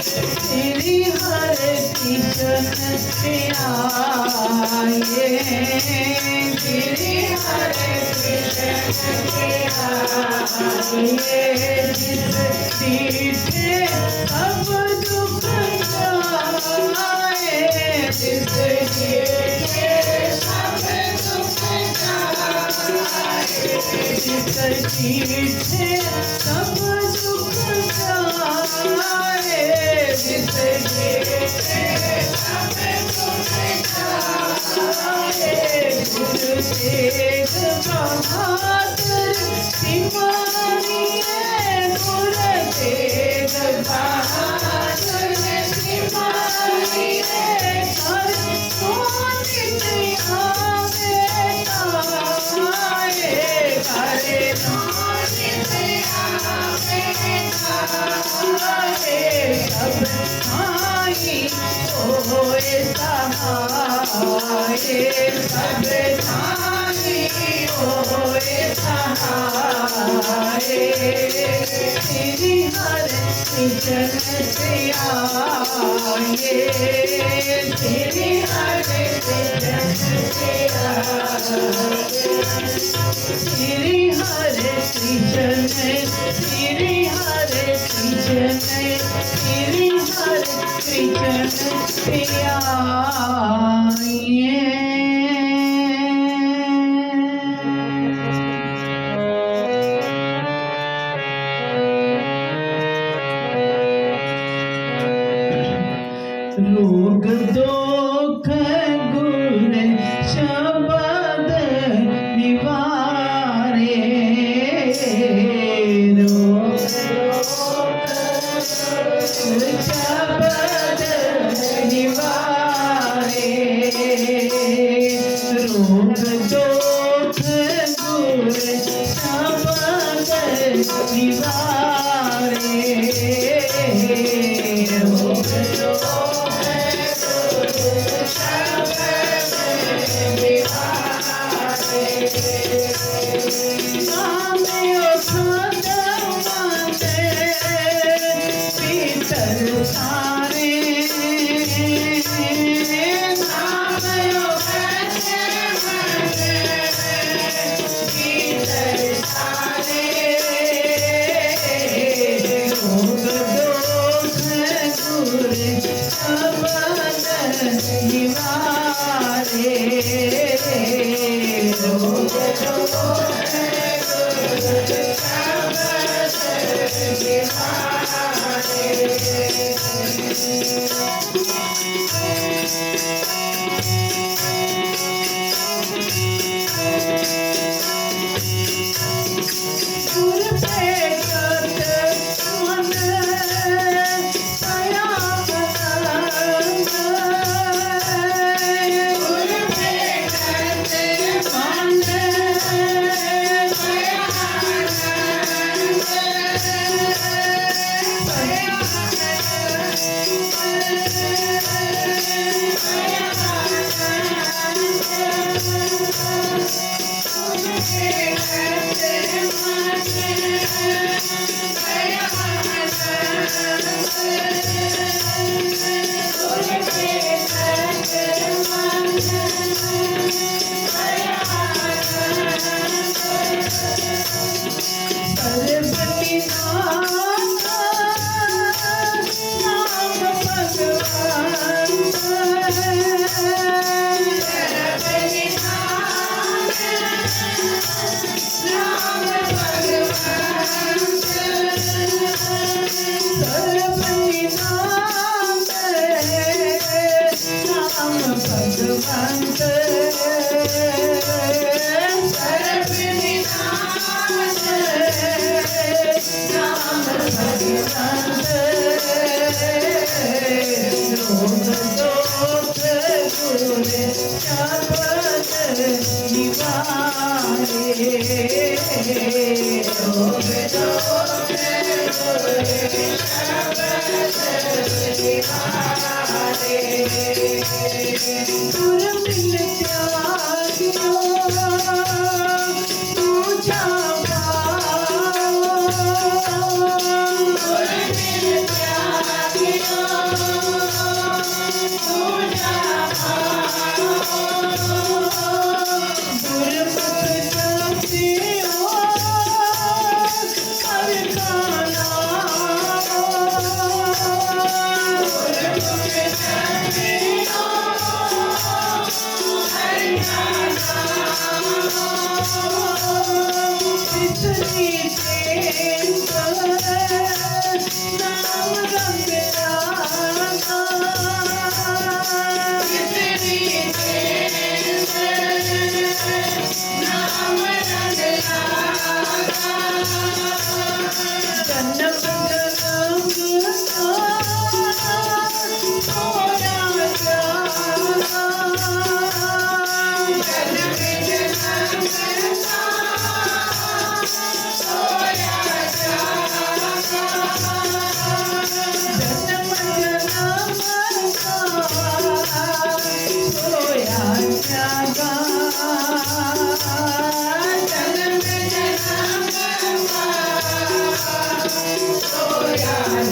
श्री हरे कृष्ण से आए, श्री हरे कृष्ण से आए, जिस पीछे सब दुख जाए, जिस पीछे सब दुख जाए, जिस पीछे सब दुख जाए, जिस पीछे सब दुख जाए, गुरु तेग बहादुर सिपाहिए, गुरु तेग बहादुर सिपाहिए, कर सोनित आवे ताए, करे सोनित आवे ताए, सब भाई होए सहाय, सब भाई होए सहाय, श्री हरे कृष्ण से आए, श्री हरे कृष्ण से आए, श्री हरे कृष्ण, श्री हरे कृष्ण, श्री हरे कृष्ण से आए। रोग दोख गुण शब्द निवारे, रोग दोख शब्द निवारे, रोग दोख गुण शब्द निवारे, रोग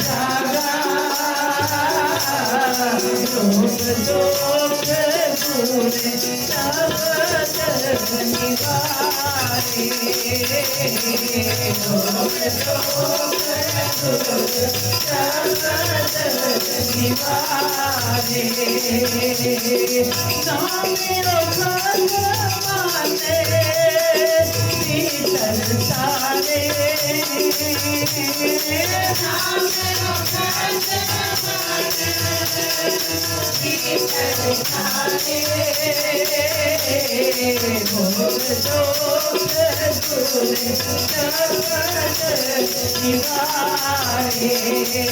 जागा रोग दोष दूर शब्द निवारे रोग दोष दूर शब्द निवारे नामेरो भगवान भीतर सारे नामेरो भगवान भीतर सारे भोग दोष दूर शब्द निवारे भोग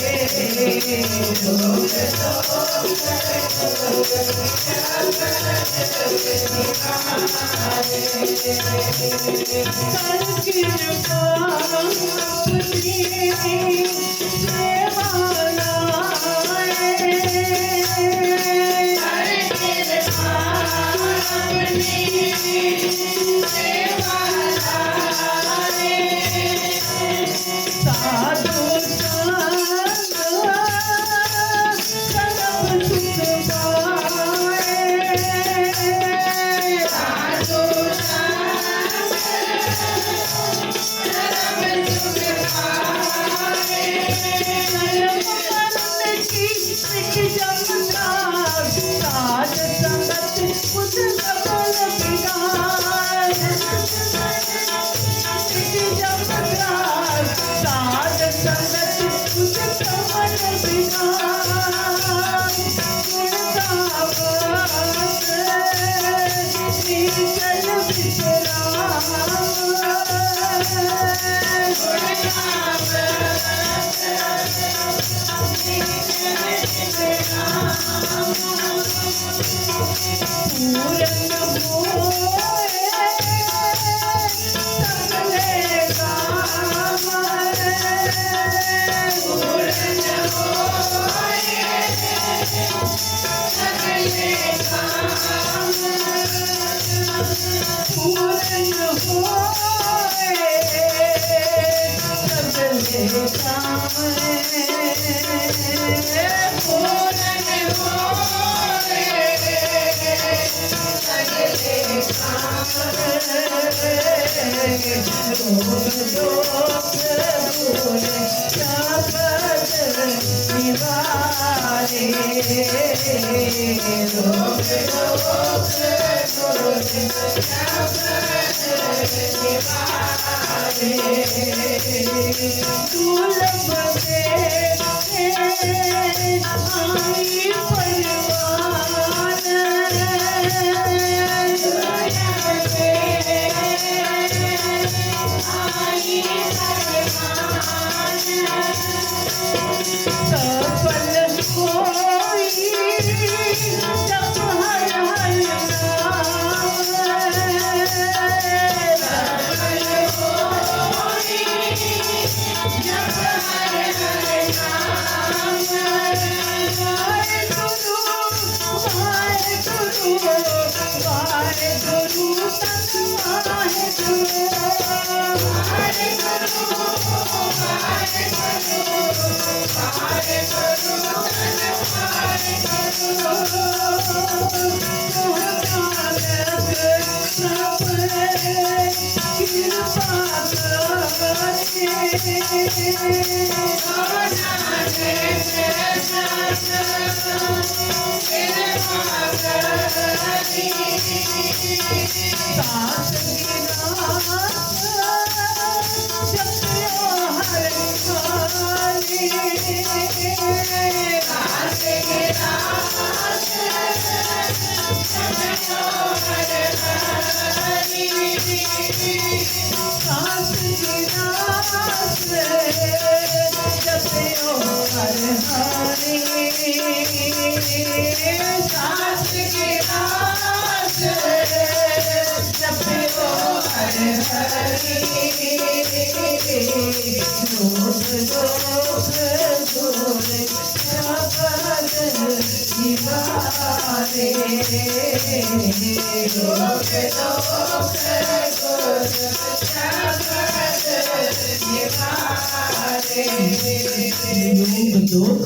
दोष योग दोख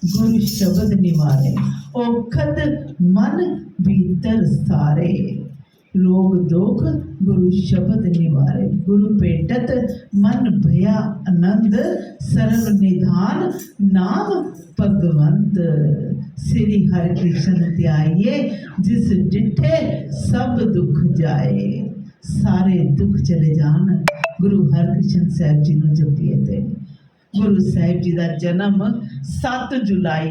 गुरु शब्द निवारे, औखद मन भीतर सारे। लोग दोख गुरु शब्द निवारे, गुरु भेटत मन भया आनंद, सर्व निधान नाम भगवंत। श्री हरि कृष्ण ध्याइए, जिस डिठे सब दुख जाए। सारे दुख चले जान गुरु हरकृष्ण साहब जी ਨੂੰ ਜਪੀਏ ਤੇ। गुरु साहिब जी का जन्म 7 जुलाई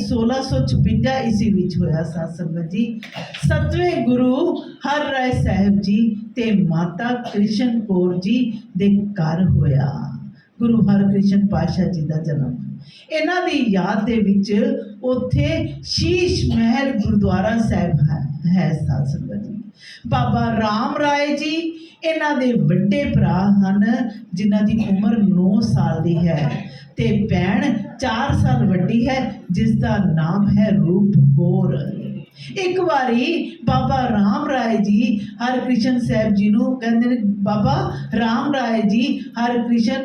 1656 ईस्वी विच होया साध संगत जी। 7वें गुरु हर राय साहिब जी ते माता कृष्ण कौर जी दे घर होया गुरु हरकृष्ण पातशाह जी का जन्म। इन्हां दी याद दे विच उत्थे शीश महल गुरुद्वारा साहिब है साध संगत जी। बाबा राम राय जी इन्हां दे वड्डे भरा हन, जिन्हां दी उम्र 9 साल दी है ते भैण 4 साल वड्डी है, जिसका नाम है रूप कौर। एक बारी बाबा राम राय जी हरकृष्ण साहब जी नूं कहंदे ने, बाबा राम राय जी हरकृष्ण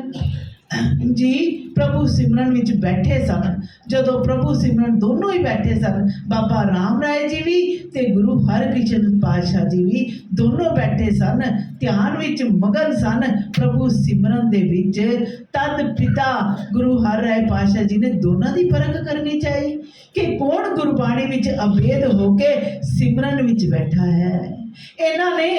जी प्रभु सिमरन विच बैठे सन। जदों प्रभु सिमरन दोनों ही बैठे सन, बाबा राम राय जी भी ते गुरु हरकृष्ण पातशाह जी भी दोनों बैठे सन, ध्यान विच मगन सन प्रभु सिमरन दे विच। तद पिता गुरु हर राय पातशाह जी ने दोनों की परख करनी चाहिए कि कौन गुरबाणी विच अभेद होके सिमरन विच बैठा है। इन्हां ने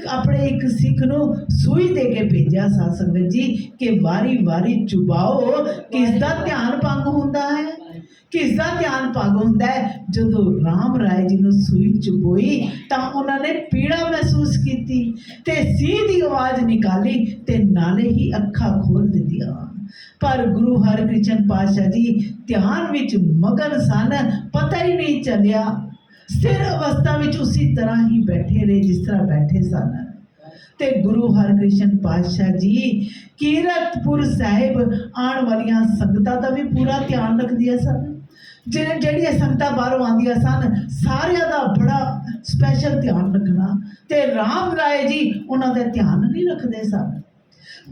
अपने एक सिख नूं सूई दे के भेजा साध संगत जी कि वारी वारी चुबाओ, किसदा ध्यान भंग हुंदा है, किसदा ध्यान भंग हुंदा है। जदों राम राय जी नूं सूई चुबोई तां उन्हां ने पीड़ा महसूस कीती ते सीधी आवाज़ निकाली ते नाले ही अखां खोल दित्तियां। पर गुरु हरकृष्ण पातशाह जी ध्यान विच मगन सन, पता ही नहीं चलिया। स्थिर अवस्था विच उसी तरह ही बैठे रहे जिस तरह बैठे सन। ते गुरु हरकृष्ण पातशाह जी कीरतपुर साहिब आने वालियां संगतां दा भी पूरा ध्यान रखदियां सन। ਜਿਹੜੀਆਂ ਸੰਗਤਾਂ ਬਾਹਰੋਂ ਆਉਂਦੀਆਂ ਸਨ, ਸਾਰਿਆਂ ਦਾ ਬੜਾ ਸਪੈਸ਼ਲ ਧਿਆਨ ਰੱਖਣਾ। ਤੇ ਰਾਮ ਰਾਏ ਜੀ ਉਹਨਾਂ ਦਾ ਧਿਆਨ ਨਹੀਂ ਰੱਖਦੇ ਸਨ।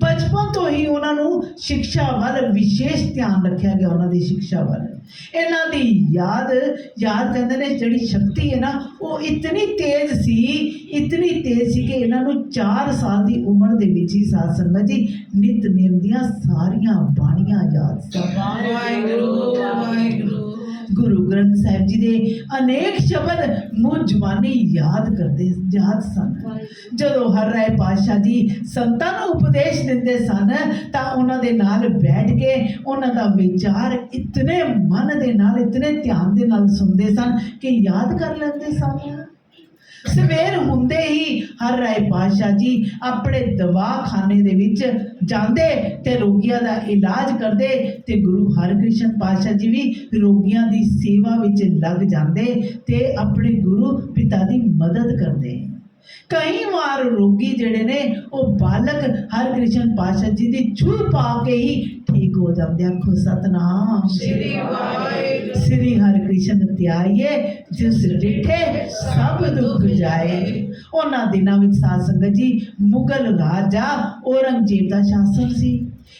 बचपन तो ही उन्होंने शिक्षा वाल विशेष ध्यान रखा गया, उन्होंने शिक्षा वाल इन्हों की याद कहते हैं जी शक्ति है ना, वो इतनी तेज सी कि इन्हों 4 साल की उम्र के विच ही साध संगत जी नित नेम दियां सारियां बाणियां याद सन। गुरु ग्रंथ साहिब जी के अनेक शब्द मुँह जबानी याद सन। जदों हर राय पातशाह जी संतां नूं उपदेश दिंदे सन तां उन्हां दे नाल बैठ के उन्हां दा विचार इतने मन दे नाल, इतने ध्यान दे नाल सुनदे सन कि याद कर लैंदे सन। सवेर हुंदे ही हर राय पातशाह जी अपने दवाखाने दे विच जांदे ते रोगियां दा इलाज करदे ते गुरु हरकृष्ण पातशाह जी भी रोगियां दी सेवा विच लग जांदे ते अपने गुरु पिता दी मदद करदे। कई बार रोगी जिहड़े ने वो बालक हरकृष्ण पातशाह जी दी छूह पा के ही ठीक हो जाते। आखो सतनाम श्री हरकृष्ण ध्याइए, जिस डिठे सब दुख जाए। उन्हां दिनां विच साध संगत जी मुगल राजा औरंगजेब का शासन सी।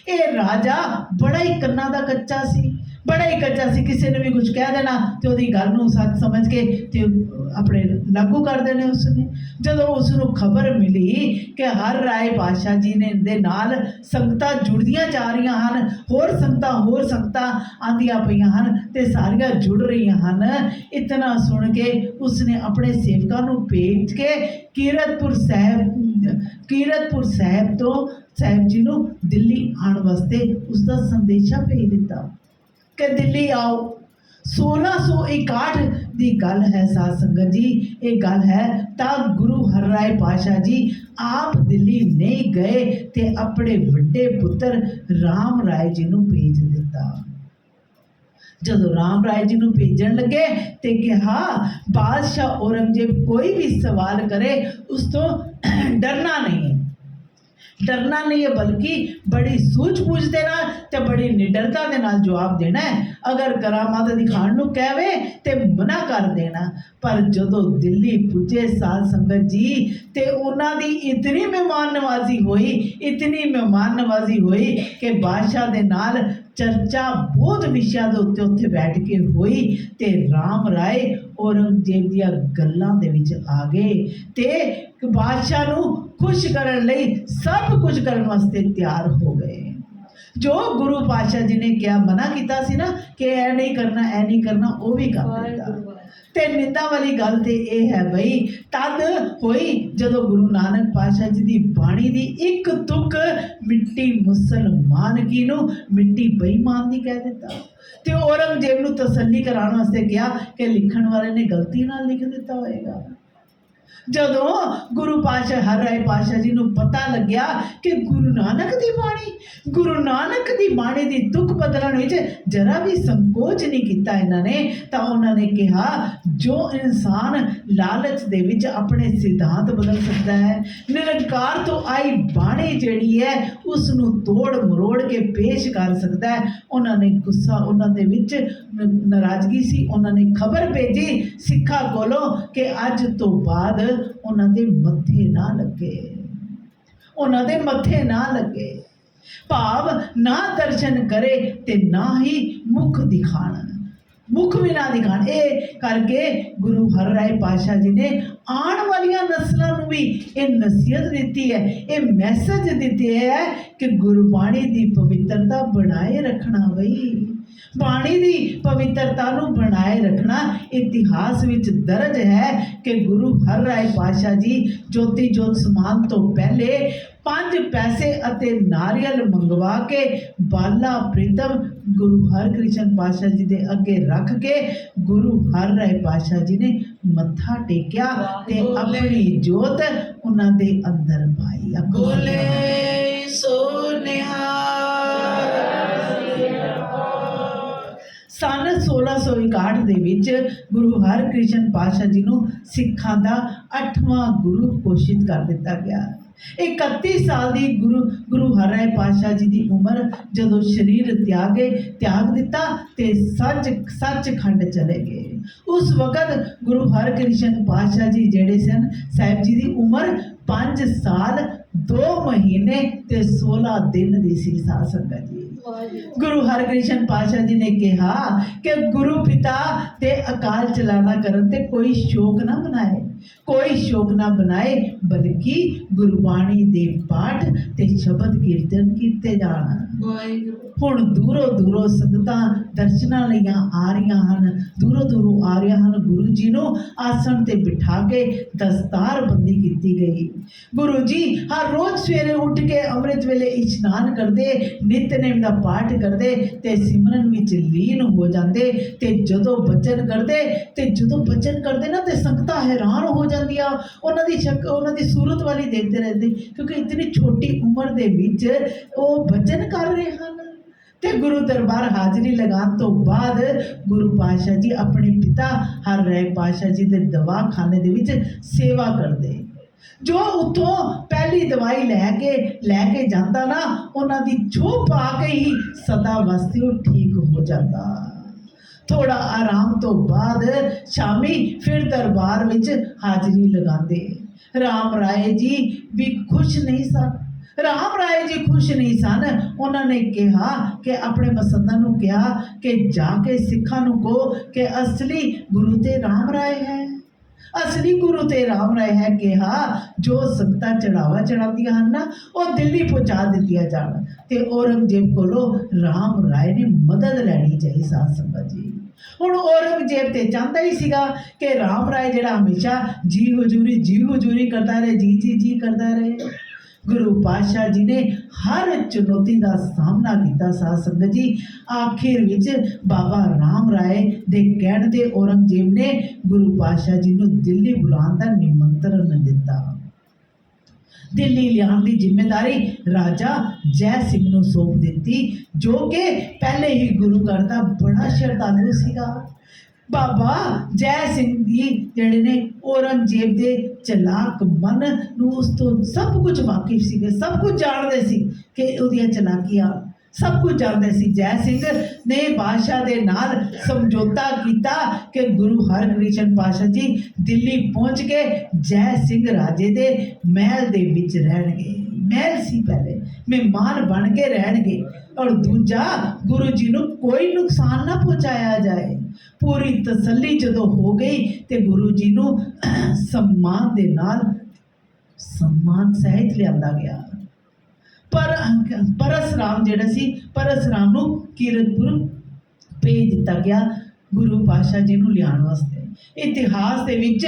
ये राजा बड़ा ही कन्ना दा कच्चा सी, बड़ा ही कच्चा सी। किसी ने भी कुछ कह देना तो उसकी गल नूं सच समझ के ते अपने लागू कर देने। उसने जदों उसनूं खबर मिली कि हर राय पातशाह जी ने दे नाल संगतां जुड़दियां जा रही हैं, होर संगतां आंदियां पईयां हन ते सारियां जुड़ रही हैं, इतना सुन के उसने अपने सेवकां नूं भेज के कीरतपुर साहिब तो साहिब जी नूं दिल्ली आने वास्ते उसका संदेशा भेज दिता कि दिल्ली आओ। 1661 की गल है साध संगत जी, ये गल है तब गुरु हर राय पातशाह जी आप दिल्ली नहीं गए ते अपने वड्डे पुत्र राम राय जी नूं भेज दिता। जदों राम राय जी नूं भेजण लगे ते कहा बादशाह औरंगजेब कोई भी सवाल करे उस तो डरना नहीं है, डरना नहीं है बल्कि बड़ी सूझबूझ दे नाल ते बड़ी निडरता दे नाल जवाब देना है। अगर करामात दिखाण नूं कहवे ते मना कर देना। पर जदों दिल्ली पुजे साध संगत जी ते उन्हां दी इतनी मेहमान नवाजी हुई, इतनी मेहमान नवाजी हुई कि बादशाह दे नाल चर्चा बहुत विषयां दे उत्ते उत्थे बैठ के हुई ते राम राय औरंगजेब दियां गल्लां दे विच आ गए ते बादशाह नूं खुश करन लई सब कुछ करन वास्ते तैयार हो गए। जो गुरु पातशाह जी ने क्या मना किया सी ना कि ऐ नहीं करना, ऐ नहीं करना, वो भी कर दिता। ते निंदा वाली गल ते यह है बई तद होई जदों गुरु नानक पातशाह जी दी बाणी दी एक तुक मिट्टी मुसलमान की नूं मिट्टी बेईमान दी कह दिता ते औरंगजेब नूं तसल्ली कराउण वास्ते कहा कि लिखण वाले ने गलती नाल लिख दिता होएगा। जदों गुरु पातशाह हर राय पातशाह जी नूं पता लग्या कि गुरु नानक दी बाणी दी तुक बदलण विच जरा भी संकोच नहीं किया इन्हां ने, तां उन्हां ने कहा जो इंसान लालच दे विच अपने सिद्धांत बदल सकता है, निरंकार तो आई बाणी जिहड़ी है उस नूं तोड़ मरोड़ के पेश कर सकता है। उन्हां ने गुस्सा उन्हां दे विच नाराजगी सी। उन्हां ने खबर भेजी सिक्खा कोलों कि अज तो बाद उन्हां दे मत्थे ना लगे, उन्हां दे मत्थे ना लगे। भाव ना दर्शन करे ते ना ही मुख दिखाण, मुख भी ना दिखाण। ये करके गुरु हर राय पातशाह जी ने आने वालियां नस्लों को भी ये नसीहत दी है, ये मैसेज दिते है कि गुरबाणी की पवित्रता बनाए रखना। बई बाणी की पवित्रता नूं बनाए रखना। इतिहास विच दर्ज है कि गुरु हर राय पातशाह जी ज्योति जोत समान तो पहले 5 पैसे अते नारियल मंगवा के बाला प्रीतम गुरु हरकृष्ण पातशाह जी दे अगे रख के गुरु हर राय पातशाह जी ने मत्था टेकिया ते अपनी जोत उन्हां दे अंदर पाई। बोले सो निहाल। सन 1661 ਦੇ ਵਿੱਚ ਗੁਰੂ ਹਰਕ੍ਰਿਸ਼ਨ ਪਾਤਸ਼ਾਹ ਜੀ ਨੂੰ ਸਿੱਖਾਂ ਦਾ 8ਵਾਂ ਗੁਰੂ ਘੋਸ਼ਿਤ ਕਰ ਦਿੱਤਾ ਗਿਆ। 31 ਸਾਲ ਦੀ ਗੁਰੂ ਹਰਿ ਪਾਤਸ਼ਾਹ ਜੀ ਦੀ ਉਮਰ ਜਦੋਂ ਸਰੀਰ ਤਿਆਗ ਦਿੱਤਾ ਤੇ ਸੱਚਖੰਡ ਚਲੇ ਗਏ। उस वक्त गुरु हरकृष्ण पातशाह जी जेड़े सन साहिब जी की उम्र 5 साल 2 महीने ते 16 दिन दी सी। साध संगत जी गुरु हरकृष्ण पातशाह जी ने कहा कि गुरु पिता ते अकाल चलाना करन ते कोई शौक ना बनाए, कोई शौक ना बनाए, बल्कि गुरबाणी दे पाठ ते शब्द कीर्तन कीते जाण। हुण दूरों दूरों संगतां दर्शनां लईआं आ रहीआं हन, दूरों दूरों आ रहे हैं। गुरु जी नूं आसन ते बिठा के दस्तार बंदी की गई। गुरु जी हर रोज सवेरे उठ के अमृत वेले इशनान करते, नितनेम दा पाठ करते ते सिमरन विच लीन हो जाते ते जदों बचन करते ना ते संगतां हैरान हो जांदियां। उन्हां दी सूरत वाली देखते रहते क्योंकि इतनी छोटी उम्र दे विच वो बचन कर रहे हैं। ते गुरु दरबार हाजरी लगाने तो बाद गुरु पातशाह जी अपने पिता हर राय पातशाह जी के दवाखाने दे विच सेवा करते। जो उतों पहली दवाई लैके जाता ना उन्हां दी छो पा के ही सदा वास्ते वो ठीक हो जाता। थोड़ा आराम तो बाद शामी फिर दरबार विच हाजरी लगाते। राम राय जी भी खुश नहीं सन। राम राय जी खुश नहीं सन। उन्होंने कहा कि अपने मसंदा नूं कहा कि जाके सिखा नूं कहो कि असली गुरु ते राम राय है, असली गुरु ते राम राय है। कहा जो संगतां चढ़ावा चढ़ादियां हन ना वो दिल्ली पहुँचा दित्तियां जाण ते औरंगजेब कोलों राम राय ने मदद लैनी चाहिए। साध संगत जी हुण औरंगजेब ते चाहता ही सीगा कि राम राय जिहड़ा हमेशा जी हजूरी करता रहे, जी करता रहे। गुरु पातशाह जी ने हर चुनौती का सामना किया। साध संगत जी आखिर विच बाबा राम राय दे कहण ते औरंगजेब ने गुरु पातशाह जी नूं दिल्ली बुलाउण दा निमंत्रण दिता। दिल्ली लियाण की जिम्मेदारी राजा जय सिंह नूं सौंप दी जो कि पहले ही गुरु घर का बड़ा श्रद्धालु सीगा। ਬਾਬਾ ਜੈ ਸਿੰਘ ਜੀ ਜਿਹੜੇ ਨੇ ਔਰੰਗਜ਼ੇਬ ਦੇ ਚਲਾਕ ਮਨ ਨੂੰ ਉਸ ਤੋਂ ਸਭ ਕੁਝ ਵਾਕਿਫ ਸੀਗੇ, ਸਭ ਕੁਝ ਜਾਣਦੇ ਸੀ ਕਿ ਉਹਦੀਆਂ ਚਲਾਕੀਆਂ, ਸਭ ਕੁਝ ਜਾਣਦੇ ਸੀ। ਜੈ ਸਿੰਘ ਨੇ ਬਾਦਸ਼ਾਹ ਦੇ ਨਾਲ ਸਮਝੌਤਾ ਕੀਤਾ ਕਿ ਗੁਰੂ ਹਰਕ੍ਰਿਸ਼ਨ ਪਾਤਸ਼ਾਹ ਜੀ ਦਿੱਲੀ ਪਹੁੰਚ ਕੇ ਜੈ ਸਿੰਘ ਰਾਜੇ ਦੇ ਮਹਿਲ ਦੇ ਵਿੱਚ ਰਹਿਣਗੇ। ਮਹਿਲ ਸੀ ਪਹਿਲੇ, ਮਹਿਮਾਨ ਬਣ ਕੇ ਰਹਿਣਗੇ। ਔਰ ਦੂਜਾ, ਗੁਰੂ ਜੀ ਨੂੰ ਕੋਈ ਨੁਕਸਾਨ ਨਾ ਪਹੁੰਚਾਇਆ ਜਾਏ। ਪੂਰੀ ਤਸੱਲੀ ਜਦੋਂ ਹੋ ਗਈ ਤੇ ਗੁਰੂ ਜੀ ਨੂੰ ਸਨਮਾਨ ਦੇ ਨਾਲ ਸਨਮਾਨ ਸਹਿਤ ਲਿਆਂਦਾ ਗਿਆ। ਪਰ ਪਰਸਰਾਮ ਜਿਹੜਾ ਸੀ, ਪਰਸਰਾਮ ਨੂੰ ਕੀਰਤਪੁਰ ਭੇਜ ਦਿੱਤਾ ਗਿਆ ਗੁਰੂ ਪਾਤਸ਼ਾਹ ਜੀ ਨੂੰ ਲਿਆਉਣ ਵਾਸਤੇ। ਇਤਿਹਾਸ ਦੇ ਵਿੱਚ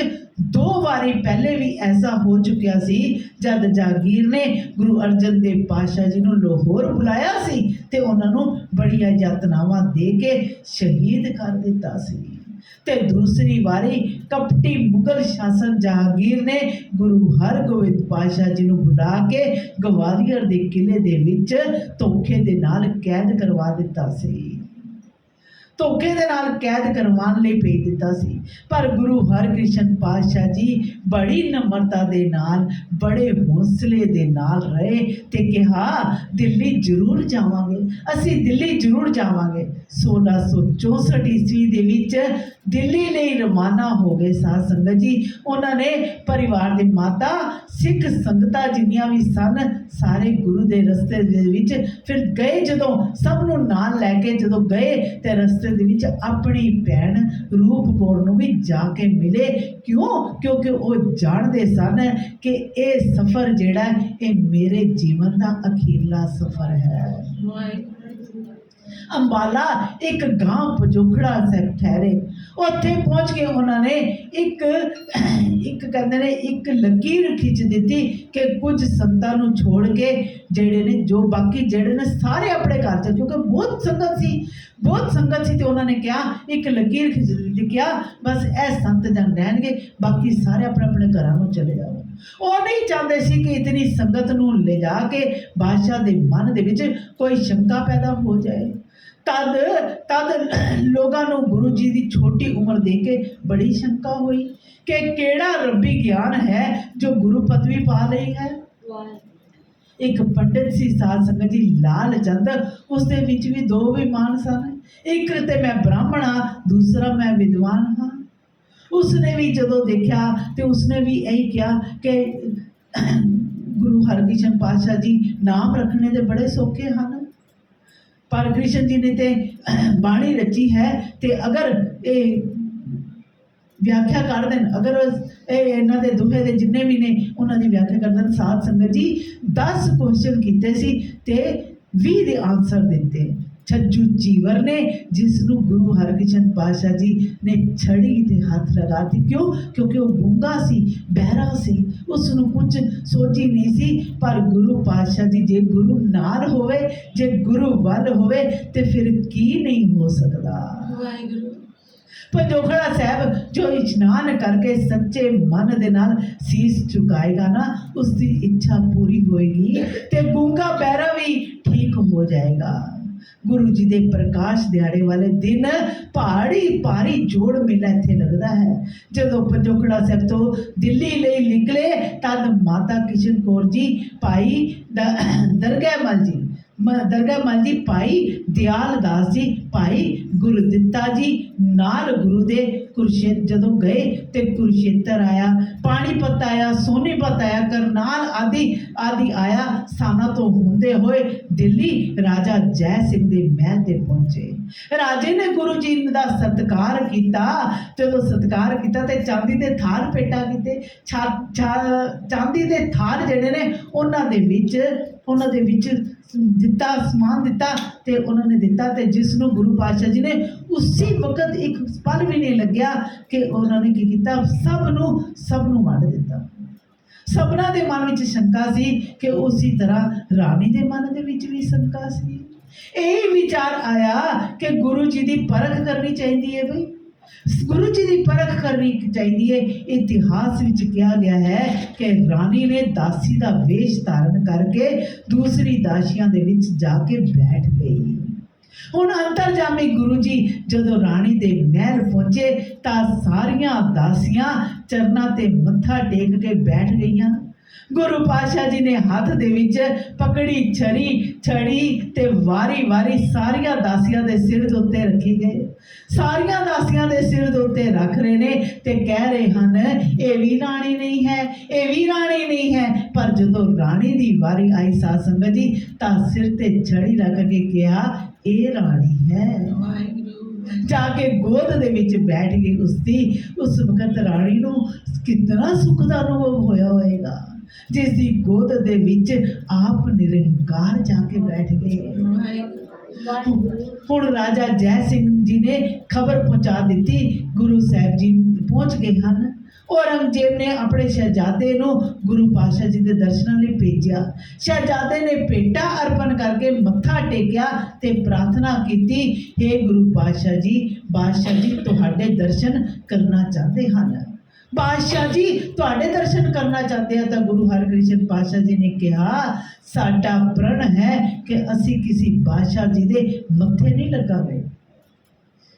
2 ਵਾਰੀ ਪਹਿਲੇ ਵੀ ਐਸਾ ਹੋ ਚੁੱਕਿਆ ਸੀ, ਜਦ ਜਾਗੀਰ ਨੇ ਗੁਰੂ ਅਰਜਨ ਦੇਵ ਪਾਤਸ਼ਾਹ ਜੀ ਨੂੰ ਲਾਹੌਰ ਬੁਲਾਇਆ ਸੀ ਤੇ ਉਹਨਾਂ ਨੂੰ ਬੜੀਆਂ ਯਤਨਾਵਾਂ ਦੇ ਕੇ ਸ਼ਹੀਦ ਕਰ ਦਿੱਤਾ ਸੀ। ਤੇ ਦੂਸਰੀ ਵਾਰੀ ਕਪਟੀ ਮੁਗਲ ਸ਼ਾਸਨ ਜਹਾਂਗੀਰ ਨੇ ਗੁਰੂ ਹਰਗੋਬਿੰਦ ਪਾਤਸ਼ਾਹ ਜੀ ਨੂੰ ਬੁਲਾ ਕੇ ਗਵਾਲੀਅਰ ਦੇ ਕਿਲੇ ਦੇ ਵਿੱਚ ਧੋਖੇ ਦੇ ਨਾਲ ਕੈਦ ਕਰਵਾ ਦਿੱਤਾ ਸੀ। ਧੋਖੇ ਦੇ ਨਾਲ ਕੈਦ ਕਰਵਾਉਣ ਲਈ ਭੇਜ ਦਿੱਤਾ ਸੀ। ਪਰ ਗੁਰੂ ਹਰਕ੍ਰਿਸ਼ਨ ਪਾਤਸ਼ਾਹ ਜੀ ਬੜੀ ਨਮਰਤਾ ਦੇ ਨਾਲ, ਬੜੇ ਹੌਸਲੇ ਦੇ ਨਾਲ ਰਹੇ ਤੇ ਕਿਹਾ, ਦਿੱਲੀ ਜ਼ਰੂਰ ਜਾਵਾਂਗੇ, ਅਸੀਂ ਦਿੱਲੀ ਜ਼ਰੂਰ ਜਾਵਾਂਗੇ। 1664 ਈਸਵੀ ਦੇ ਵਿੱਚ ਦਿੱਲੀ ਲਈ ਰਵਾਨਾ ਹੋ ਗਏ ਸਾਧ ਸੰਗਤ ਜੀ। ਉਹਨਾਂ ਨੇ ਪਰਿਵਾਰ ਦੇ ਮਾਤਾ, ਸਿੱਖ ਸੰਗਤਾਂ ਜਿੰਨੀਆਂ ਵੀ ਸਨ, ਸਾਰੇ ਗੁਰੂ ਦੇ ਰਸਤੇ ਦੇ ਵਿੱਚ ਫਿਰ ਗਏ। ਜਦੋਂ ਸਭ ਨੂੰ ਨਾਲ ਲੈ ਕੇ ਜਦੋਂ ਗਏ ਤੇ ਰਸਤੇ ਦੇ ਵਿੱਚ ਆਪਣੀ ਭੈਣ ਰੂਪ ਕੌਰ ਨੂੰ ਵੀ ਜਾ ਕੇ ਮਿਲੇ। ਕਿਉਂਕਿ ਉਹ ਜਾਣਦੇ ਸਨ ਕਿ ਇਹ ਸਫ਼ਰ ਜਿਹੜਾ ਇਹ ਮੇਰੇ ਜੀਵਨ ਦਾ ਅਖੀਰਲਾ ਸਫ਼ਰ ਹੈ। ਅੰਬਾਲਾ ਇੱਕ ਗਾਂਵ ਪਜੋਖੜਾ ਸਾਹਿਬ ਠਹਿਰੇ। ਉੱਥੇ ਪਹੁੰਚ ਕੇ ਉਹਨਾਂ ਨੇ ਇੱਕ ਕਹਿੰਦੇ ਨੇ ਇੱਕ ਲਕੀਰ ਖਿੱਚ ਦਿੱਤੀ ਕਿ ਕੁਝ ਸੰਤਾਂ ਨੂੰ ਛੋੜ ਕੇ ਜਿਹੜੇ ਨੇ, ਜੋ ਬਾਕੀ ਜਿਹੜੇ ਨੇ ਸਾਰੇ ਆਪਣੇ ਘਰ ਚ, ਕਿਉਂਕਿ ਬਹੁਤ ਸੰਗਤ ਸੀ ਤੇ ਉਹਨਾਂ ਨੇ ਕਿਹਾ, ਇੱਕ ਲਕੀਰ ਖਿੱਚ ਦਿੱਤੀ, ਕਿਹਾ ਬਸ ਇਹ ਸੰਤ ਜਨ ਰਹਿਣਗੇ, ਬਾਕੀ ਸਾਰੇ ਆਪਣੇ ਆਪਣੇ ਘਰਾਂ ਨੂੰ ਚਲੇ ਜਾਓ। ਉਹ ਨਹੀਂ ਚਾਹੁੰਦੇ ਸੀ ਕਿ ਇਤਨੀ ਸੰਗਤ ਨੂੰ ਲਿਜਾ ਕੇ ਬਾਦਸ਼ਾਹ ਦੇ ਮਨ ਦੇ ਵਿੱਚ ਕੋਈ ਸ਼ੰਕਾ ਪੈਦਾ ਹੋ ਜਾਏ। ਤਦ ਲੋਕਾਂ ਨੂੰ ਗੁਰੂ ਜੀ ਦੀ ਛੋਟੀ ਉਮਰ ਦੇਖ ਕੇ ਬੜੀ ਸ਼ੰਕਾ ਹੋਈ ਕਿ ਕਿਹੜਾ ਰੱਬੀ ਗਿਆਨ ਹੈ ਜੋ ਗੁਰੂ ਪਦਵੀ ਪਾ ਲਈ ਹੈ। ਇੱਕ ਪੰਡਿਤ ਸੀ ਸਾਧ ਸੰਗਤ ਜੀ, ਲਾਲ ਚੰਦ, ਉਸ ਦੇ ਵਿੱਚ ਵੀ 2 ਵਿਮਾਨ ਸਨ। ਇੱਕ ਤੇ ਮੈਂ ਬ੍ਰਾਹਮਣ ਹਾਂ, ਦੂਸਰਾ ਮੈਂ ਵਿਦਵਾਨ ਹਾਂ। ਉਸਨੇ ਵੀ ਜਦੋਂ ਦੇਖਿਆ ਤੇ ਉਸਨੇ ਵੀ ਇਹੀ ਕਿਹਾ ਕਿ ਗੁਰੂ ਹਰਕ੍ਰਿਸ਼ਨ ਪਾਤਸ਼ਾਹ ਜੀ ਨਾਮ ਰੱਖਣੇ ਦੇ ਬੜੇ ਸੌਖੇ ਹਨ, ਪਰ ਕ੍ਰਿਸ਼ਨ ਜੀ ਨੇ ਤੇ ਬਾਣੀ ਰਚੀ ਹੈ ਤੇ ਅਗਰ ਇਹ ਵਿਆਖਿਆ ਕਰ ਦੇਣ, ਅਗਰ ਇਹ ਇਹਨਾਂ ਦੇ ਦੋਹੇ ਦੇ ਜਿੰਨੇ ਵੀ ਨੇ ਉਹਨਾਂ ਦੀ ਵਿਆਖਿਆ ਕਰ ਦੇਣ। ਸਾਧ ਸੰਗਤ ਜੀ 10 ਕੁਐਸਚਨ ਕੀਤੇ ਸੀ ਤੇ 20 ਦੇ ਆਨਸਰ ਦਿੱਤੇ। ਛੱਜੂ ਚੀਵਰ ਨੇ, ਜਿਸ ਨੂੰ ਗੁਰੂ ਹਰਕ੍ਰਿਸ਼ਨ ਪਾਤਸ਼ਾਹ ਜੀ ਨੇ ਛੜੀ ਤੇ ਹੱਥ ਲਗਾ ਦਿੱਤੀ। ਕਿਉਂਕਿ ਉਹ ਗੂੰਗਾ ਸੀ, ਬਹਿਰਾ ਸੀ, ਉਸ ਨੂੰ ਕੁਝ ਸੋਝੀ ਨਹੀਂ ਸੀ। ਪਰ ਗੁਰੂ ਪਾਤਸ਼ਾਹ ਜੀ, ਜੇ ਗੁਰੂ ਨਾਲ ਹੋਵੇ, ਜੇ ਗੁਰੂ ਵੱਲ ਹੋਵੇ ਤੇ ਫਿਰ ਕੀ ਨਹੀਂ ਹੋ ਸਕਦਾ। ਵਾਹਿਗੁਰੂ। ਪੰਜੋਖੜਾ ਸਾਹਿਬ ਜੋ ਇਸ਼ਨਾਨ ਕਰਕੇ ਸੱਚੇ ਮਨ ਦੇ ਨਾਲ ਸੀਸ ਝੁਕਾਏਗਾ ਨਾ, ਉਸ ਦੀ ਇੱਛਾ ਪੂਰੀ ਹੋਏਗੀ ਤੇ ਗੂੰਗਾ ਬਹਿਰਾ ਵੀ ਠੀਕ ਹੋ ਜਾਏਗਾ। ਗੁਰੂ ਜੀ ਦੇ ਪ੍ਰਕਾਸ਼ ਦਿਹਾੜੇ ਵਾਲੇ ਦਿਨ ਭਾਰੀ ਜੋੜ ਮੇਲਾ ਇੱਥੇ ਲੱਗਦਾ ਹੈ। ਜਦੋਂ ਪੰਜੋਖੜਾ ਸਾਹਿਬ ਤੋਂ ਦਿੱਲੀ ਲਈ ਨਿਕਲੇ ਤਦ ਮਾਤਾ ਕਿਸ਼ਨ ਕੌਰ ਜੀ, ਭਾਈ ਦਰਗਾਹ ਮਲ ਜੀ, ਭਾਈ ਦਿਆਲ ਦਾਸ ਜੀ, ਭਾਈ ਗੁਰਦਿੱਤਾ ਜੀ ਨਾਲ ਗੁਰੂ ਦੇ ਕੁਰੂਕਸ਼ੇਤਰ ਜਦੋਂ ਗਏ ਤੇ ਕੁਰੂਕਸ਼ੇਤਰ ਆਇਆ, ਪਾਣੀਪਤ ਆਇਆ, ਸੋਨੀਪਤ ਆਇਆ, ਕਰਨਾਲ ਆਦਿ ਆਇਆ। ਸਾਨਾ ਤੋਂ ਹੁੰਦੇ ਹੋਏ ਦਿੱਲੀ ਰਾਜਾ ਜੈ ਸਿੰਘ ਦੇ ਮਹਿਲ ਤੇ ਪਹੁੰਚੇ। ਰਾਜੇ ਨੇ ਗੁਰੂ ਜੀ ਦਾ ਸਤਿਕਾਰ ਕੀਤਾ। ਜਦੋਂ ਸਤਿਕਾਰ ਕੀਤਾ ਤੇ ਚਾਂਦੀ ਦੇ ਥਾਲ ਭੇਟਾ ਕੀਤੇ। ਚਾਂਦੀ ਦੇ ਥਾਲ ਜਿਹੜੇ ਨੇ ਉਹਨਾਂ ਦੇ ਵਿੱਚ ਦਿੱਤਾ, ਸਮਾਨ ਦਿੱਤਾ ਤੇ ਉਹਨਾਂ ਨੇ ਦਿੱਤਾ ਤੇ ਜਿਸ ਨੂੰ ਗੁਰੂ ਪਾਤਸ਼ਾਹ ਜੀ ਨੇ ਉਸੇ ਵਕਤ ਇੱਕ ਪਲ ਵੀ ਨਹੀਂ ਲੱਗਿਆ ਕਿ ਉਹਨਾਂ ਨੇ ਕੀ ਕੀਤਾ, ਸਭ ਨੂੰ ਵੰਡ ਦਿੱਤਾ। ਸਭਨਾਂ ਦੇ ਮਨ ਵਿੱਚ ਸ਼ੰਕਾ ਸੀ ਕਿ ਉਸੇ ਤਰ੍ਹਾਂ ਰਾਣੀ ਦੇ ਮਨ ਦੇ ਵਿੱਚ ਵੀ ਸ਼ੰਕਾ ਸੀ। ਇਹ ਵਿਚਾਰ ਆਇਆ ਕਿ ਗੁਰੂ ਜੀ ਦੀ ਪਰਖ ਕਰਨੀ ਚਾਹੀਦੀ ਹੈ। ਬਈ ਗੁਰੂ ਜੀ ਦੀ ਪਰਖ ਕਰਨੀ ਚਾਹੀਦੀ ਹੈ। ਇਤਿਹਾਸ ਵਿੱਚ ਕਿਹਾ ਗਿਆ ਹੈ ਕਿ ਰਾਣੀ ਨੇ ਦਾਸੀ ਦਾ ਵੇਸ਼ ਧਾਰਨ ਕਰਕੇ ਦੂਸਰੀ ਦਾਸੀਆਂ ਦੇ ਵਿੱਚ ਜਾ ਕੇ ਬੈਠ ਗਈ। ਹੁਣ ਅੰਤਰਜਾਮੀ ਗੁਰੂ ਜੀ ਜਦੋਂ ਰਾਣੀ ਦੇ ਮਹਿਲ ਪਹੁੰਚੇ ਤਾਂ ਸਾਰੀਆਂ ਦਾਸੀਆਂ ਚਰਨਾਂ ਤੇ ਮੱਥਾ ਟੇਕ ਕੇ ਬੈਠ ਗਈਆਂ। ਗੁਰੂ ਪਾਤਸ਼ਾਹ ਜੀ ਨੇ ਹੱਥ ਦੇ ਵਿੱਚ ਪਕੜੀ ਛੜੀ ਤੇ ਵਾਰੀ ਸਾਰੀਆਂ ਦਾਸੀਆਂ ਦੇ ਸਿਰ ਦੇ ਉੱਤੇ ਰੱਖੀ ਗਏ। ਸਾਰੀਆਂ ਦਾਸੀਆਂ ਦੇ ਸਿਰ ਦੇ ਉੱਤੇ ਰੱਖ ਰਹੇ ਨੇ ਤੇ ਕਹਿ ਰਹੇ ਹਨ, ਇਹ ਵੀ ਰਾਣੀ ਨਹੀਂ ਹੈ, ਇਹ ਵੀ ਰਾਣੀ ਨਹੀਂ ਹੈ। ਪਰ ਜਦੋਂ ਰਾਣੀ ਦੀ ਵਾਰੀ ਆਈ ਸਾਧ ਸੰਗਤ ਜੀ ਤਾਂ ਸਿਰ ਤੇ ਛੜੀ ਰੱਖ ਕੇ ਕਿਹਾ, ਇਹ ਰਾਣੀ ਹੈ। ਜਾ ਕੇ ਗੋਦ ਦੇ ਵਿੱਚ ਬੈਠ ਗਈ ਉਸਦੀ। ਉਸ ਵਕਤ ਰਾਣੀ ਨੂੰ ਕਿੰਨਾ ਸੁੱਖ ਦਾ ਅਨੁਭਵ ਹੋਇਆ ਹੋਏਗਾ, ਜਿਸ ਦੀ ਗੋਦ ਦੇ ਵਿੱਚ ਆਪ ਨਿਰੰਕਾਰ ਜਾ ਕੇ ਬੈਠ ਗਏ। ਹੁਣ ਰਾਜਾ ਜੈ ਸਿੰਘ ਜੀ ਨੇ ਖਬਰ ਪਹੁੰਚਾ ਦਿੱਤੀ, ਗੁਰੂ ਸਾਹਿਬ ਜੀ ਪਹੁੰਚ ਗਏ ਹਨ। ਔਰੰਗਜ਼ੇਬ ਨੇ ਆਪਣੇ ਸ਼ਹਿਜ਼ਾਦੇ ਨੂੰ ਗੁਰੂ ਪਾਤਸ਼ਾਹ ਜੀ ਦੇ ਦਰਸ਼ਨਾਂ ਲਈ ਭੇਜਿਆ। ਸ਼ਹਿਜ਼ਾਦੇ ਨੇ ਭੇਟਾ ਅਰਪਣ ਕਰਕੇ ਮੱਥਾ ਟੇਕਿਆ ਤੇ ਪ੍ਰਾਰਥਨਾ ਕੀਤੀ, हे ਗੁਰੂ ਪਾਤਸ਼ਾਹ ਜੀ, ਬਾਦਸ਼ਾਹ ਜੀ ਤੁਹਾਡੇ ਦਰਸ਼ਨ ਕਰਨਾ ਚਾਹੁੰਦੇ ਹਨ। ਬਾਦਸ਼ਾਹ ਜੀ ਤੁਹਾਡੇ ਦਰਸ਼ਨ ਕਰਨਾ ਚਾਹੁੰਦੇ ਆ। ਤਾਂ ਗੁਰੂ ਹਰਿਕ੍ਰਿਸ਼ਨ ਪਾਤਸ਼ਾਹ ਜੀ ਨੇ ਕਿਹਾ, ਸਾਡਾ ਪ੍ਰਣ ਹੈ ਕਿ ਅਸੀਂ ਕਿਸੇ ਬਾਦਸ਼ਾਹ ਜੀ ਦੇ ਮੱਥੇ ਨਹੀਂ ਲਗਾਵੇ।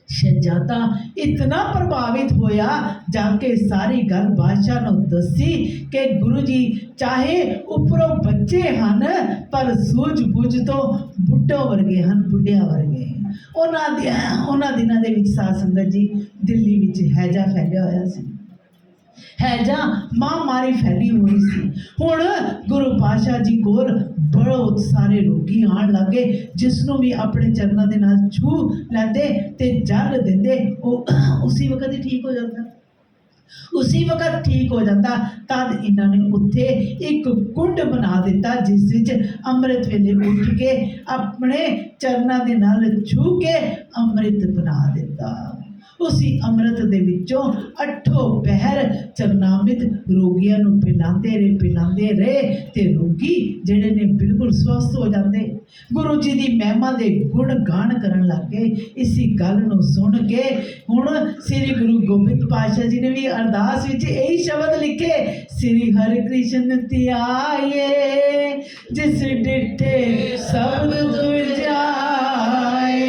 ਸ਼ਹਿਜ਼ਾਦਾ ਇਤਨਾ ਪ੍ਰਭਾਵਿਤ ਹੋਇਆ, ਜਾ ਕੇ ਸਾਰੀ ਗੱਲ ਬਾਦਸ਼ਾਹ ਨੂੰ ਦੱਸੀ ਕਿ ਗੁਰੂ ਜੀ ਚਾਹੇ ਉੱਪਰੋਂ ਬੱਚੇ ਹਨ ਪਰ ਸੂਝ-ਬੂਝ ਤੋਂ ਬੁੱਢੋ ਵਰਗੇ ਹਨ, ਬੁੱਢਿਆਂ ਵਰਗੇ। ਉਹਨਾਂ ਦਿਨਾਂ ਦੇ ਵਿੱਚ ਸਾਧ ਸੰਗਤ ਜੀ ਦਿੱਲੀ ਵਿੱਚ ਹੈਜਾ ਫੈਲਿਆ ਹੋਇਆ ਸੀ। हैजा महामारी फैली हुई सी। हुण गुरु पातशाह जी कोल बहुत सारे रोगी आण लगे, जिसनों भी अपने चरणों के नाल छू लैंदे ते जल दिंदे, उसी वक्त ही ठीक हो जाता, उसी वक्त ठीक हो जाता। तद इन्होंने उत्थे एक कुंड बना दिता, जिस विच अमृत वेले उठ के अपने चरणों के नाल छू के अमृत बना दिता। उसी अमृत दे विचों 8 पहर चरनामित रोगियों नूं पिलांदे रहे ते रोगी जिहड़े ने बिल्कुल स्वस्थ हो जाते। गुरु जी की महिमा के गुण गान करन लग गए। इसी गल नूं सुन के हुण श्री गुरु गोबिंद पातशाह जी ने भी अरदास विच यही शब्द लिखे, श्री हरिकृष्ण धियाए जिस डिठे सब दुख जाए।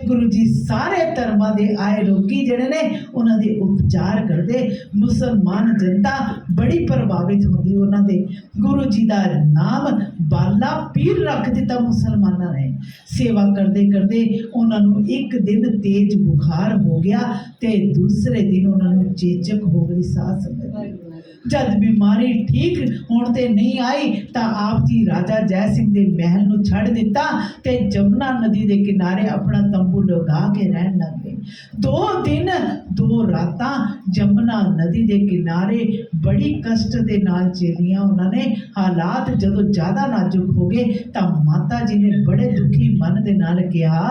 गुरु जी सारे धर्मां दे आए रोगी जिहड़े ने उन्हां दे उपचार करदे। मुसलमान जनता बड़ी प्रभावित होंदी उन्हां दे। गुरु जी दा नाम बाला पीर रख दिता मुसलमानां ने। सेवा करदे करदे उन्हां नूं एक दिन तेज बुखार हो गया ते दूसरे दिन उन्हां नूं चेचक हो गई। साथ संगत जद बीमारी ठीक होने ते नहीं आई तो आप जी राजा जय सिंह दे महल नूं छड़ दिता ते जमुना नदी दे किनारे अपना तंबू लगा के रहन लग गए। 2 दिन 2 रातां जमुना नदी दे किनारे बड़ी कष्ट दे नाल चलियां। उन्होंने हालात जदों ज़्यादा नाजुक हो गए तो माता जी ने बड़े दुखी मन दे नाल कहा,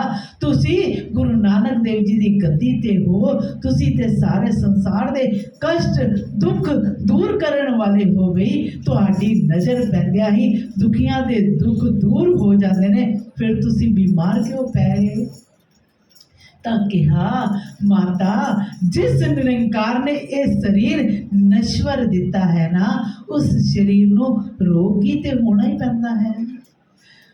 तुसी गुरु नानक देव जी दी गद्दी ते हो, तुसी ते सारे संसार दे कष्ट दुख दूर करन वाले हो गई। तुहाडी नज़र पैंदियां ही दुखियां दे दुख दूर हो जाते ने, फिर तुसी बीमार क्यों पै गए? तां कहा, माता जिस निरंकार ने ये शरीर नश्वर दिता है ना, उस शरीर नूं रोगी ते होना ही पैंदा है।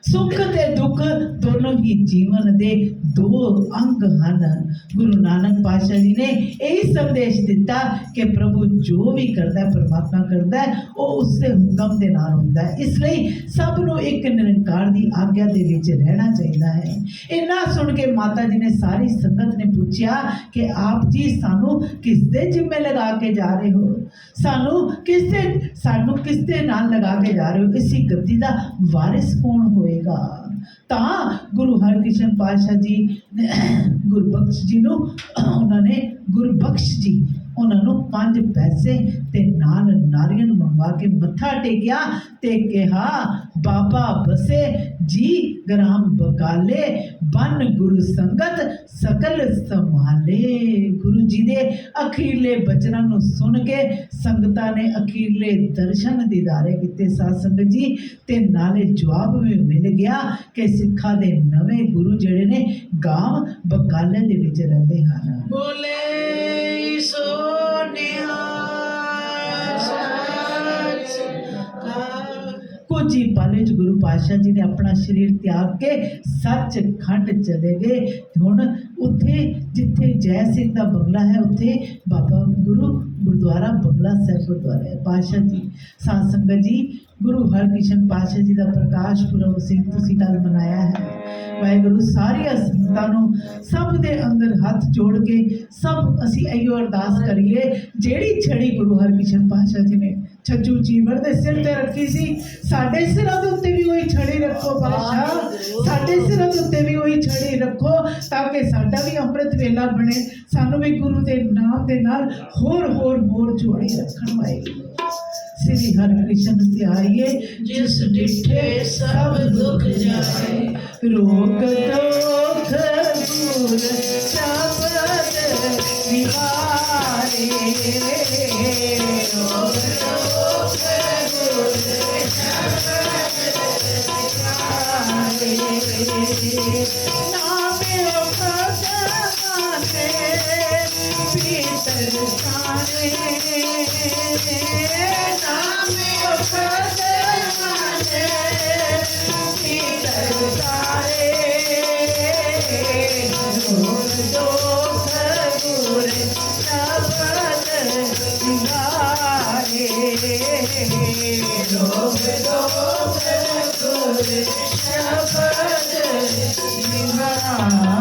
सुख ते दुख दोनों ही जीवन दे 2 अंग हैं। गुरु नानक पातशाह जी ने यही संदेश दिता कि प्रभु जो भी करता है, परमात्मा करता है, वो उसके हुक्म के नाल होता है। इसलिए सब नूं एक निरंकार की आग्ञा दे विच रहना चाहिए है। इन्ना सुन के माता जी ने सारी संगत ने पूछा कि आप जी सानू किस दे जिम्मे लगा के जा रहे हो, सानू किस दे नाल लगा के जा रहे हो, इसी गद्दी दा वारिस कौन होएगा? तां गुरु हरकृष्ण पातशाह जी गुरबख्श जी नूं उन्होंने गुरबख्श जी उन्होंने 5 पैसे ते नाल नारियल मंगवा के मत्था टेकिया ते कहा, बाबा बसे जी ग्राम बकाले बन गुरु संगत सकल संभाले। गुरु जी दे अखीरले बचनों नूं सुन के संगतां ने अखीरले दर्शन दीदारे किते। साध संगत जी ते नाले जवाब भी मिल गया कि सिखा दे नवे गुरु जिहड़े ने गांव बकाले दे विच रहिंदे हन। बोले सो कुछ ਕੁਝ ਹੀ ਪਲ ਵਿੱਚ ਗੁਰੂ ਪਾਤਸ਼ਾਹ ਜੀ ਨੇ ਆਪਣਾ ਸਰੀਰ ਤਿਆਗ ਕੇ ਸੱਚਖੰਡ ਚਲੇ ਗਏ। ਤੇ ਹੁਣ ਉੱਥੇ ਜਿੱਥੇ ਜੈ ਸਿੰਘ ਦਾ ਬੰਗਲਾ ਹੈ ਉੱਥੇ ਬਾਬਾ ਗੁਰਦੁਆਰਾ ਬੰਗਲਾ ਸਾਹਿਬ ਗੁਰਦੁਆਰਾ ਹੈ। ਪਾਤਸ਼ਾਹ ਜੀ ਸਾਧ ਸੰਗਤ ਜੀ ਗੁਰੂ ਹਰਕ੍ਰਿਸ਼ਨ ਪਾਤਸ਼ਾਹ ਜੀ ਦਾ ਪ੍ਰਕਾਸ਼ ਪੁਰਬ ਅਸੀਂ ਤੁਸੀਂ ਕੱਲ੍ਹ ਮਨਾਇਆ ਹੈ। ਵਾਹਿਗੁਰੂ ਸਾਰੀਆਂ ਸੰਗਤਾਂ ਨੂੰ ਸਭ ਦੇ ਅੰਦਰ ਹੱਥ ਜੋੜ ਕੇ ਸਭ ਅਸੀਂ ਇਹੋ ਅਰਦਾਸ ਕਰੀਏ, ਜਿਹੜੀ ਛੜੀ ਗੁਰੂ ਹਰਕ੍ਰਿਸ਼ਨ ਪਾਤਸ਼ਾਹ ਜੀ ਨੇ ਛੱਜੂ ਜੀਵਨ ਦੇ ਸਿਰ ਤੇ ਰੱਖੀ ਸੀ, ਸਾਡੇ ਸਿਰਾਂ ਦੇ ਉੱਤੇ ਵੀ ਉਹੀ ਛੜੀ ਰੱਖੋ ਪਾਤਸ਼ਾਹ, ਸਾਡੇ ਸਿਰਾਂ ਦੇ ਉੱਤੇ ਵੀ ਉਹੀ ਛੜੀ ਰੱਖੋ ਤਾਂ ਕਿ ਸਾਡਾ ਵੀ ਅੰਮ੍ਰਿਤ ਵੇਲਾ ਬਣੇ, ਸਾਨੂੰ ਵੀ ਗੁਰੂ ਦੇ ਨਾਮ ਦੇ ਨਾਲ ਹੋਰ ਜੋੜੀ ਰੱਖਣ ਵਾਹਿਗੁਰੂ। श्री हरकृष्ण ध्याये जिस डिठे सब दुख जाए, रोग दोख दूर शब्द निवारे, रोग दोख दूर शब्द निवारे। नामे भगवाने पीतर सारे, नामे भगवाने पीतर सारे, रोग दोख दूर शब्द निवारे, रोग दोख दूर शब्द निवारे।